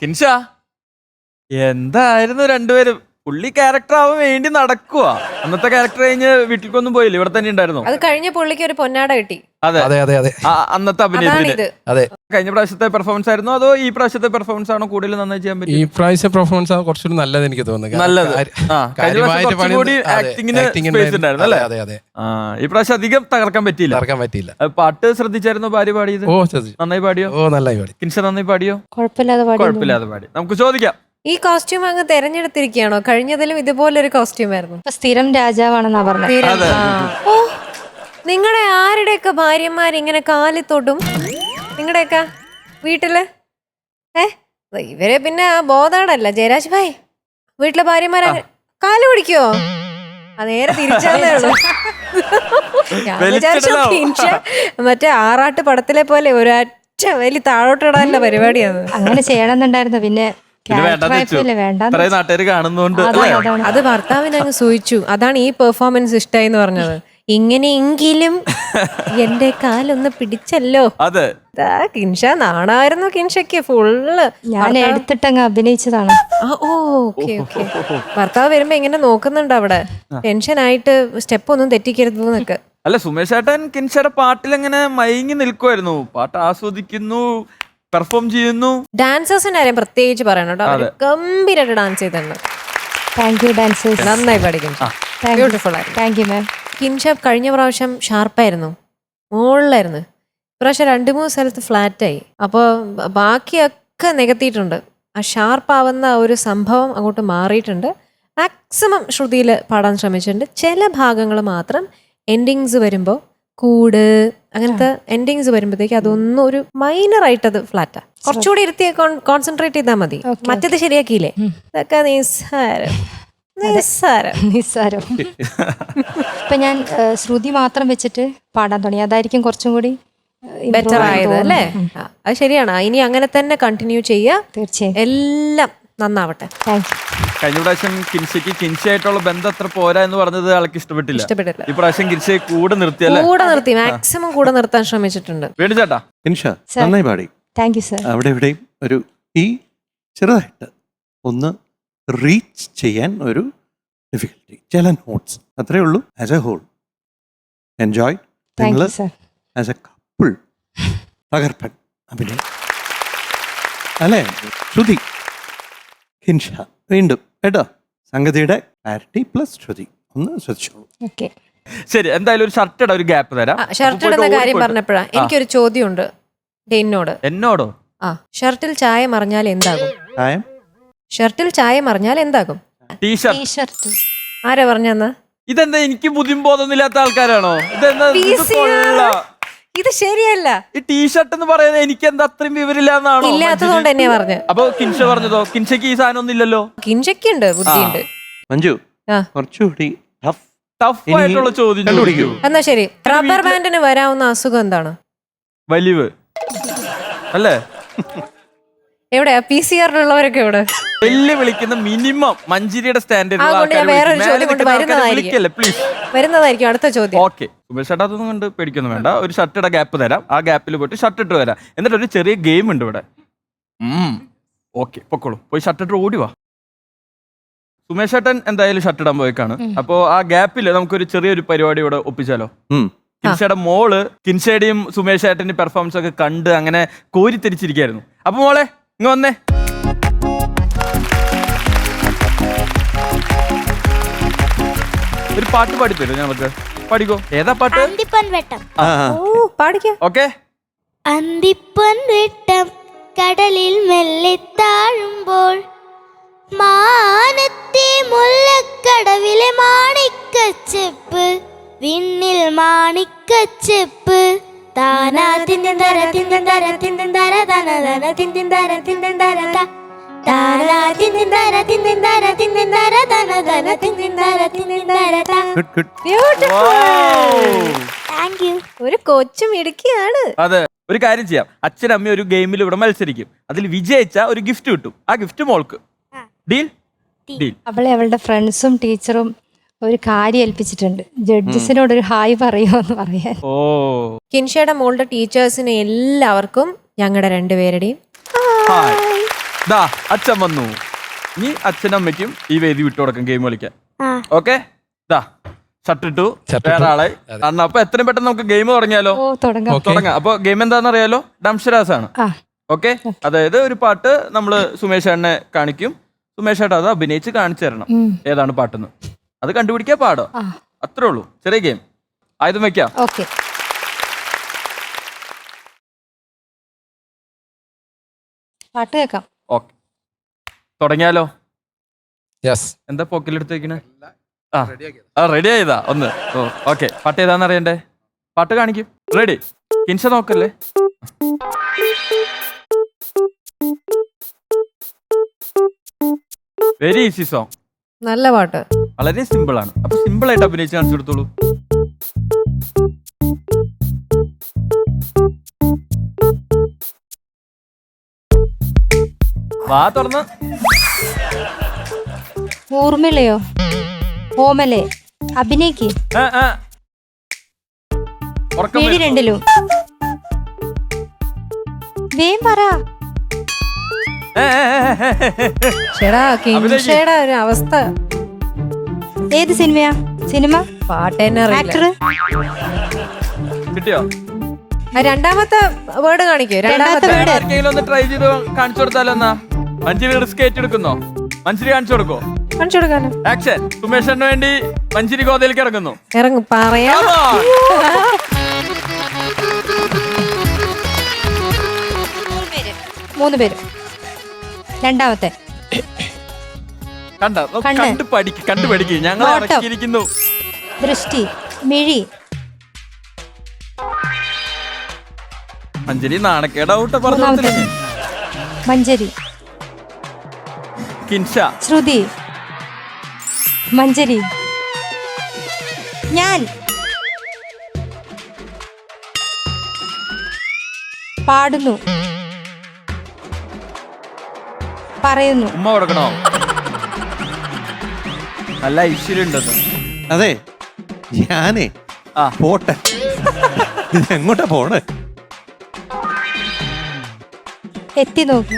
കിൻഷ എന്തായിരുന്നു രണ്ടുപേരും പുള്ളി ക്യാരക്ടർ ആവാൻ വേണ്ടി നടക്കുക. അന്നത്തെ ക്യാരക്ടർ കഴിഞ്ഞ് വീട്ടിലേക്കൊന്നും പോയില്ല, ഇവിടെ തന്നെ ഉണ്ടായിരുന്നു. അത് കഴിഞ്ഞ പുള്ളിക്ക് ഒരു പൊന്നാട കിട്ടി. അതെ അതെ അതെ അതെ അന്നത്തെ അഭിനയത്തിന്. അതെ. കഴിഞ്ഞ പ്രാവശ്യത്തെ പെർഫോമൻസ് ആയിരുന്നോ അതോ ഈ പ്രാവശ്യത്തെ പെർഫോമൻസ് ആണോ കൂടുതൽ നന്നായി ചെയ്യാൻ പറ്റും? ഈ പ്രാവശ്യ പെർഫോമൻസ് ആണ് കുറച്ചുകൂടി നല്ലത് എനിക്ക് തോന്നുന്നു. നല്ലത്. ആക്ടിങ്ങിന് സ്പേസ് ഉണ്ടായിരുന്നു അല്ലേ? അതെ അതെ. ഈ പ്രാവശ്യം അധികം തകർക്കാൻ പറ്റിയില്ല. പാട്ട് ശ്രദ്ധിച്ചായിരുന്നു ഭാര്യ പാടിയത്? ഓ നന്നായി പാടിയോ? ഓ നന്നായി പാടി. കിൻഷ നന്നായി പാടിയോ? കുഴപ്പമില്ലാതെ പാടി. നമുക്ക് ചോദിക്കാം. ഈ കോസ്റ്റ്യൂം അങ്ങ് തെരഞ്ഞെടുത്തിരിക്കുകയാണോ? കഴിഞ്ഞതിലും ഇതുപോലൊരു കോസ്റ്റ്യൂം ആയിരുന്നു. സ്ഥിരം രാജാവാണെന്നാ പറഞ്ഞത്. ഓ, നിങ്ങളുടെ ആരുടെയൊക്കെ ഭാര്യമാരിങ്ങനെ കാലിത്തോട്ടും നിങ്ങളുടെയൊക്കെ വീട്ടില്? ഇവരെ പിന്നെ ബോധാടല്ല ജയരാജ് ഭായ്, വീട്ടിലെ ഭാര്യമാരെ കാല് പിടിക്കുവോ? നേരെ തിരിച്ചാന്നേ ഉള്ളൂ. ഞാൻ വിചാരിച്ചു മറ്റേ ആറാട്ട് പടത്തിലെ പോലെ ഒരൊറ്റ വലിയ താഴോട്ടിടാനുള്ള പരിപാടിയാണ്. അങ്ങനെ ചെയ്യണമെന്നുണ്ടായിരുന്നു. പിന്നെ നാട്ടുകാർ കാണുന്നോണ്ട് അത് ഭർത്താവിന് അങ്ങ് സൂചിച്ചു. അതാണ് ഈ പെർഫോമൻസ് ഇഷ്ടായി എന്ന് പറഞ്ഞത്. ഇങ്ങനെയെങ്കിലും എന്റെ കാലൊന്ന് പിടിച്ചല്ലോ. അതെ, കിൻഷ നാണായിരുന്നു. കിൻഷയ്ക്ക് ഫുള്ള് ഞാൻ എടുത്തിട്ടങ്ങ് അഭിനയിച്ചതാണ്. ഭർത്താവ് വരുമ്പോ ഇങ്ങനെ നോക്കുന്നുണ്ട് അവിടെ, ടെൻഷനായിട്ട് സ്റ്റെപ്പ് ഒന്നും തെറ്റിക്കരുത് എന്നൊക്കെ. അല്ല, സുമേഷ് ഏട്ടൻ കിൻഷയുടെ പാട്ടിൽ എങ്ങനെ മയങ്ങി നിൽക്കുമായിരുന്നു. പാട്ട് ആസ്വദിക്കുന്നു, പെർഫോം ചെയ്യുന്നു. ഡാൻസേഴ്സിന്റെ കാര്യം പ്രത്യേകിച്ച് പറയണം കേട്ടോ, ഗംഭീരമായിട്ട് ഡാൻസ് ചെയ്തിട്ടുണ്ട്. താങ്ക് യു ഡാൻസേഴ്സ്, നന്നായി പഠിക്കും. ബ്യൂട്ടിഫുൾ ആയിരുന്നു. Thank you ma'am. കിൻഷ കഴിഞ്ഞ പ്രാവശ്യം ഷാർപ്പായിരുന്നു, മുകളിലായിരുന്നു. ഇപ്രാവശ്യം 2-3 സ്ഥലത്ത് ഫ്ലാറ്റായി. അപ്പോൾ ബാക്കിയൊക്കെ നികത്തിയിട്ടുണ്ട്. ആ ഷാർപ്പാവുന്ന ഒരു സംഭവം അങ്ങോട്ട് മാറിയിട്ടുണ്ട്. മാക്സിമം ശ്രുതിയിൽ പാടാൻ ശ്രമിച്ചിട്ടുണ്ട്. ചില ഭാഗങ്ങൾ മാത്രം എൻഡിങ്സ് വരുമ്പോൾ കൂട് അങ്ങനത്തെ എൻഡിങ്സ് വരുമ്പോഴത്തേക്ക് അതൊന്നും ഒരു മൈനർ ആയിട്ട് അത് ഫ്ലാറ്റാ. കുറച്ചുകൂടി ഇരുത്തി കോൺസെൻട്രേറ്റ് ചെയ്താൽ മതി. മറ്റേത് ശരിയാക്കിയില്ലേ? ഇതൊക്കെ നിസ്സാരം. ഇപ്പൊ ഞാൻ ശ്രുതി മാത്രം വെച്ചിട്ട് പാടാൻ തുടങ്ങി. അതായിരിക്കും കുറച്ചും കൂടി ബെറ്റർ ആയത് അല്ലേ? അത് ശരിയാണ്. ഇനി അങ്ങനെ തന്നെ കണ്ടിന്യൂ ചെയ്യുക. തീർച്ചയായും എല്ലാം നന്നാവട്ടെ. Thank you. കഴിഞ്ഞ പ്രാവശ്യം കിൻഷയ്ക്ക് കിൻഷയായിട്ടുള്ള ബന്ധം അത്ര പോരാ എന്ന് പറഞ്ഞത് ആൾക്ക് ഇഷ്ടപ്പെട്ടില്ല. ഈ പ്രാവശ്യം കിൻഷയെ കൂടെ നിർത്തി മാക്സിമം കൂടെ നിർത്താൻ ശ്രമിച്ചിട്ടുണ്ട്. വേണു ചേട്ടാ, കിൻഷ നന്നായി പാടി. Thank you sir. അവിടെ ഇവിടെയും ഒരു ഈ ചെറുതായിട്ട് ഒന്ന് റീച്ച് ചെയ്യാൻ ഒരു ഡിഫിക്കൽറ്റി, ചില നോട്ട്സ് അത്രേ ഉള്ളൂ. As a whole enjoy. നിങ്ങൾ ആസ് എ കപ്പിൾ തകർപ്പൻ അഭിനയം അല്ലേ? ശ്രുതി, കിൻഷ വീണ്ടും കേട്ടോ, സംഗതിയുടെ ക്ലാരിറ്റി പ്ലസ് ശ്രുതി ഒന്ന് ശ്രദ്ധിച്ചോളൂ. ശരി, എന്തായാലും ഒരു ഷർട്ട് ഒരു ഗ്യാപ്പ് തരാം. ഷർട്ട് ഇടുന്ന കാര്യം പറഞ്ഞപ്പോഴാ എനിക്കൊരു ചോദ്യമുണ്ട് എന്നോടോ. ഷർട്ടിൽ ചായ മറിഞ്ഞാൽ എന്താകും? ഷർട്ടിൽ ചായ മറിഞ്ഞാൽ എന്താകും? ടീഷർട്ട്. ആരാ പറഞ്ഞെന്ന്? ഇതെന്താ എനിക്ക് ബുദ്ധിമുട്ടൊന്നുമില്ലാത്ത ആൾക്കാരാണോ? ഇത് ശരിയല്ല. ഈ ടീഷർട്ട് എന്ന് പറയുന്നത് എനിക്ക് എന്താ അത്രയും വിവരമില്ലാന്നാണോ? ഇല്ലാത്തതുകൊണ്ട് തന്നെയാ പറഞ്ഞത്. അപ്പൊ കിൻഷ പറഞ്ഞതോ? കിൻഷയ്ക്ക് ഈ സാധനം ഒന്നും ഇല്ലല്ലോ. കിൻഷയ്ക്കുണ്ട്, ബുദ്ധിയുണ്ട്. മഞ്ജു കുറച്ചുകൂടി ടഫ് ആയിട്ടുള്ള ചോദ്യം. എന്നാ ശരി, റബ്ബർ ബാൻഡിന് വരാവുന്ന അസുഖം എന്താണ്? വലിവ് അല്ലേ? എവിടെയാ PCR-ഉള്ളവരൊക്കെ എവിടെ? വെല്ലു വിളിക്കുന്ന മിനിമം മഞ്ചേരിയുടെ സ്റ്റാൻഡേർഡ് വരുന്നതായിരിക്കും അടുത്ത ചോദ്യം. ഓക്കെ, സുമേഷ് ചേട്ടാ അതൊന്നും കൊണ്ട് പേടിക്കൊന്നും വേണ്ട. ഒരു ഷർട്ടിയുടെ ഗ്യാപ്പ് തരാം. ആ ഗ്യാപ്പിൽ പോയിട്ട് ഷർട്ട് ഇട്ട് വരാം. എന്നിട്ട് ഒരു ചെറിയ ഗെയിം ഉണ്ട് ഇവിടെ. ഓക്കെ, പൊക്കോളൂ, പോയി ഷർട്ട് ഇട്ട് ഓടിവാ. സുമേഷ് ചേട്ടൻ എന്തായാലും ഷർട്ട് ഇടാൻ പോയേക്കാണ്. അപ്പോ ആ ഗ്യാപ്പിൽ നമുക്കൊരു ചെറിയൊരു പരിപാടി ഇവിടെ ഒപ്പിച്ചാലോ? കിൻഷയുടെ മോള് കിൻഷയുടെയും സുമേഷ് ചേട്ടന്റെ പെർഫോമൻസ് ഒക്കെ കണ്ട് അങ്ങനെ കോരിത്തിരിച്ചിരിക്കായിരുന്നു. അപ്പൊ മോളെ ഇങ്ങ് വന്നേ. ഒരു പാട്ട് പാടിത്തരോ? ഞങ്ങൾക്ക് പാടിക്കോ. ഏതാ പാട്ട്? ഓക്കെ. അന്തിപ്പൊൻവെട്ടം കടലിൽ മെല്ലെ താഴുമ്പോൾ മാനത്തെ മുല്ലക്കടവിലെ മാണിക്കച്ചെപ്പ് വിണ്ണിൽ മാണിക്കച്ചെപ്പ് താനാ തിന്തര തിന്തര തിന്തര തനതന തിന്തര തിന്തര താനാ തിന്തര തിന്തര തിന്തര തനതന തിന്തര തിന്തര. Thank you. ഒരു കൊച്ചു മിടുക്കിയാണ്. അതെ, ഒരു കാര്യം ചെയ്യാം. അച്ഛനും അമ്മയും ഒരു ഗെയിമിൽ ഇവിടെ മത്സരിക്കും. അതിൽ വിജയിച്ച ഒരു ഗിഫ്റ്റ് കിട്ടും. ആ ഗിഫ്റ്റ് മോൾക്ക്. ഡീൽ? അവളെ അവളുടെ ഫ്രണ്ട്സും ടീച്ചറും ഒരു കാര്യം ഏൽപ്പിച്ചിട്ടുണ്ട്. ജഡ്ജസിനോട് ഒരു ഹായ് പറയുമോന്ന് പറയാൻ. കിൻഷയുടെ മോളുടെ ടീച്ചേഴ്സിന് എല്ലാവർക്കും ഞങ്ങളുടെ രണ്ടുപേരുടെയും ദാ അച്ഛൻ വന്നു. ഇനി അച്ഛനും അമ്മയ്ക്കും ഈ വേദി വിട്ടു കൊടുക്കും ഗെയിം കളിക്കാൻ. ആ. ഓക്കെ, ദാ ഷട്ടിട്ടു ഷട്ടിട്ടു. വേറെ ആളെ. കാരണം അപ്പൊ എത്രയും പെട്ടെന്ന് നമുക്ക് ഗെയിം തുടങ്ങിയാലോ? ഓ തുടങ്ങാം. ഓക്കെ. തുടങ്ങാം. അപ്പൊ ഗെയിം എന്താണെന്ന് അറിയാലോ? ഡംഷരാസ് ആണ്. ആ. ഓക്കെ, അതായത് ഒരു പാട്ട് നമ്മള് സുമേഷ് ഏട്ടനെ കാണിക്കും. സുമേഷ് ഏട്ടൻ അത് അഭിനയിച്ച് കാണിച്ചു തരണം ഏതാണ് പാട്ടെന്ന്. അത് കണ്ടുപിടിക്കാൻ പാടോ? ആ. അത്രേ ഉള്ളൂ, ചെറിയ ഗെയിം. ആയുധം വെക്കാം. ഓക്കെ. പാട്ട് കേൾക്കാം. ഓക്കെ, തുടങ്ങിയാലോ? യെസ്. എന്താ പോക്കലെടുത്ത് വെക്കണേ? ആ റെഡി ആയതാ ഒന്ന്. ഓ ഓക്കെ, പാട്ട് ഏതാന്ന് അറിയണ്ടേ? പാട്ട് കാണിക്കും. റെഡി? കിൻഷ നോക്കല്ലേ. Very easy song. നല്ല പാട്ട്. വളരെ സിമ്പിൾ ആണ്. അപ്പൊ സിമ്പിൾ ആയിട്ട് അഭിനയിച്ച് കാണിച്ചു കൊടുത്തോളൂ. വാ തുറന്ന്. ഊർമിളയോ? ഓമലെ? അഭിനയിക്ക്. ആ, ആ. ഉറക്കം വീടി വരുന്നു. രണ്ടിലും. വേം പറ. ഏ, ഏ, ഏ, ഏ, ഏ. ചേടാ കിൻഷയുടെ ഒരു അവസ്ഥ. ഏത് സിനിമയാ? സിനിമ? പാട്ട് തന്നെ അറിയില്ല. ആക്ടർ? കിട്ടിയോ? രണ്ടാമത്തെ വേർഡ് കാണിക്കോ? രണ്ടാമത്തെ രണ്ടാമത്തെ word. ആർക്കെങ്കിലും ഒന്ന് ട്രൈ ചെയ്ത് കാണിച്ചു കൊടുത്താലോ? എന്നാ മഞ്ചരി റിസ്ക് ഏറ്റെടുക്കുന്നോ? മഞ്ചരി കാണിച്ചു കൊടുക്കോ? കാണിച്ചു കൊടുക്കാനോ? ആക്ഷൻ. സുമേഷിന് വേണ്ടി മഞ്ചരി ഗോതയിലേക്ക് ഇറങ്ങുന്നു. ഇറങ്ങും പറയാം. Come on. മൂന്ന് പേര്. രണ്ടാമത്തെ കണ്ടോ? കണ്ണ്. കണ്ടു പഠിക്ക്. ഞങ്ങൾ നോട്ടം. ഇറക്കിയിരിക്കുന്നു. ദൃഷ്ടി, മിഴി, മഞ്ചരി നാണക്കേടാവട്ടെ മൂന്നാമത്തെ പറഞ്ഞു. മഞ്ചരി, കിൻഷ. ശ്രുതി, മഞ്ചരി, ഞാൻ, പാടുന്നു, പറയുന്നു. ഉമ്മ കൊടുക്കണോ? നല്ല ഐശ്വര്യം ഉണ്ടെന്ന്. അതെ, ഞാനേ ആ. പോട്ടെ. ഇത് എങ്ങോട്ടാ പോണേ? എത്തി നോക്കി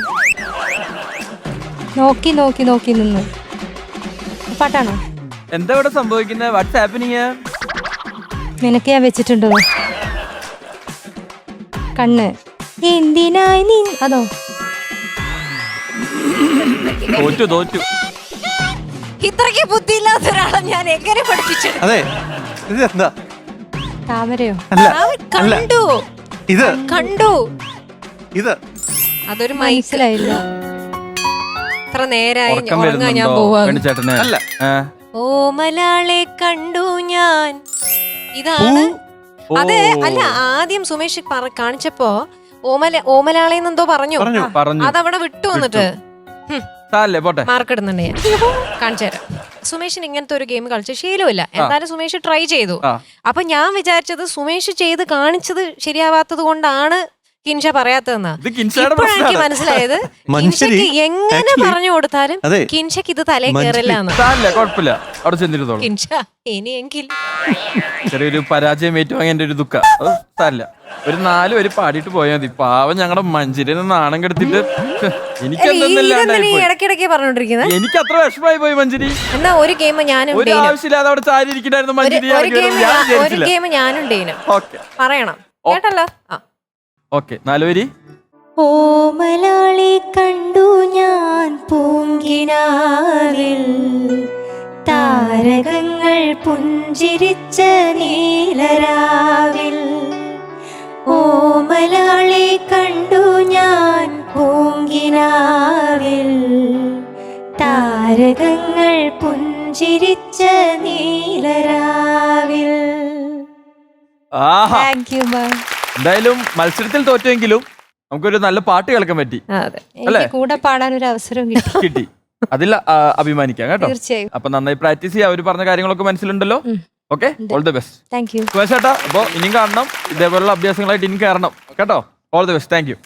നോക്കി നോക്കി നോക്കി നിന്നു. പാട്ടാണോ? എന്താ ഇവിടെ സംഭവിക്കുന്നത്? What's happening? നിനക്ക് ഞാൻ വെച്ചിട്ടുണ്ടോ? കണ്ണ്. എന്തിനായി നീ? അതോ? തോറ്റു. ഇത്രയ്ക്ക് ബുദ്ധിയില്ലാത്ത ഒരാളെ ഞാൻ എങ്ങനെ പഠിപ്പിച്ചത്? അതെ, ഇത് എന്താ? താമരയോ? അല്ല, അല്ല, കണ്ടു ഇത് കണ്ടു. ഇത് അതൊരു മനസ്സിലായില്ല. ഇത്ര നേരായി ഉറക്കം ഉറങ്ങാൻ ഞാൻ വരുന്നുണ്ടോ പോവാ. ചേട്ടനെ? അല്ല. ഓ മലയാളെ കണ്ടു ഞാൻ. ഇതാണ്. ഓ. അതെ, അല്ല ആദ്യം സുമേഷ് കാണിച്ചപ്പോ ഓമലാളെന്നെന്തോ പറഞ്ഞു. പറഞ്ഞു. അതവിടെ വിട്ടു വന്നിട്ട് സാരല്ലേ, പോട്ടെ. മാർക്ക് ഇടുന്നുണ്ട് ഞാൻ. കാണിച്ചു തരാം. സുമേഷിന് ഇങ്ങനത്തെ ഒരു ഗെയിം കളിച്ച ശീലമില്ല. എന്തായാലും സുമേഷ് ട്രൈ ചെയ്തു. ആ. അപ്പൊ ഞാൻ വിചാരിച്ചത് സുമേഷ് ചെയ്ത് കാണിച്ചത് ശരിയാവാത്തത് കൊണ്ടാണ് കിൻഷ പറയാത്തതെന്നാ. ഇത് കിൻഷയുടെ ഇപ്പോഴാണ് എനിക്ക് പ്രശ്നമാണ്. മനസ്സിലായത് മനുഷ്യര് കിൻഷയ്ക്ക് എങ്ങനെ actually- പറഞ്ഞു കൊടുത്താലും അതെ. കിൻഷയ്ക്ക് ഇത് തലേ മനുഷ്യര് കയറില്ല എന്ന്. സാരല്ലേ, കുഴപ്പമില്ല. അവിടെ ചെന്നിരുന്നോളൂ. കിൻഷ ഇനിയെങ്കിൽ ചെറിയൊരു പരാജയം ഏറ്റുവാങ്ങിയ എന്റെ ഒരു ദുഃഖം. അത് സാരല്ല. ഒരു 4 വരി പാടിയിട്ട് പോയാൽ മതി. പാവം ഞങ്ങളുടെ മഞ്ചരിനെ നാണം കെടുത്തിട്ട് എനിക്കെന്തെന്നില്ലാണ്ടായി പോയി. ഇടയ്ക്കിടയ്ക്ക് പറഞ്ഞോണ്ടിരിക്കുന്നത്. എനിക്ക് അത്ര വിഷമായി പോയി മഞ്ചരി. എന്നാ ഒരു ഗെയിം ഞാനും ഒരു ആവശ്യമില്ലാതെ അവിടെ ചാരി ഇരിക്കണ്ടായിരുന്നു മഞ്ചരി. ഒരു ഗെയിം ഞാനും ഡെയിനും ഓക്കെ, പറയണം. കേട്ടല്ലോ? ആ ഓക്കെ. 4 വരി. ഓമലാളെ കണ്ടു ഞാൻ പൂങ്കിനാവിൽ, താരകങ്ങൾ പുഞ്ചിരിച്ച നീലരാവിൽ. ഓമലാളെ കണ്ടു ഞാൻ പൂങ്കിനാവിൽ, താരകങ്ങൾ പുഞ്ചിരിച്ച നീലരാവിൽ. ആഹാ, താങ്ക് യു മാം. എന്തായാലും മത്സരത്തിൽ തോറ്റെങ്കിലും നമുക്കൊരു നല്ല പാട്ട് കേൾക്കാൻ പറ്റി. അതെ. എനിക്ക് കൂടെ പാടാൻ ഒരു അവസരം കിട്ടി. കിട്ടി. അതിൽ അഭിമാനിക്കാം കേട്ടോ. തീർച്ചയായും. അപ്പൊ നന്നായി പ്രാക്ടീസ് ചെയ്യാം. അവർ പറഞ്ഞ കാര്യങ്ങളൊക്കെ മനസ്സിലുണ്ടല്ലോ. Okay, all the best. Thank you. Sumesh ചേട്ടാ, അപ്പൊ ഇനിയും കാണണം. ഇതേപോലുള്ള അഭ്യാസങ്ങളായിട്ട് ഇനി കയറണം കേട്ടോ. All the best. Thank U.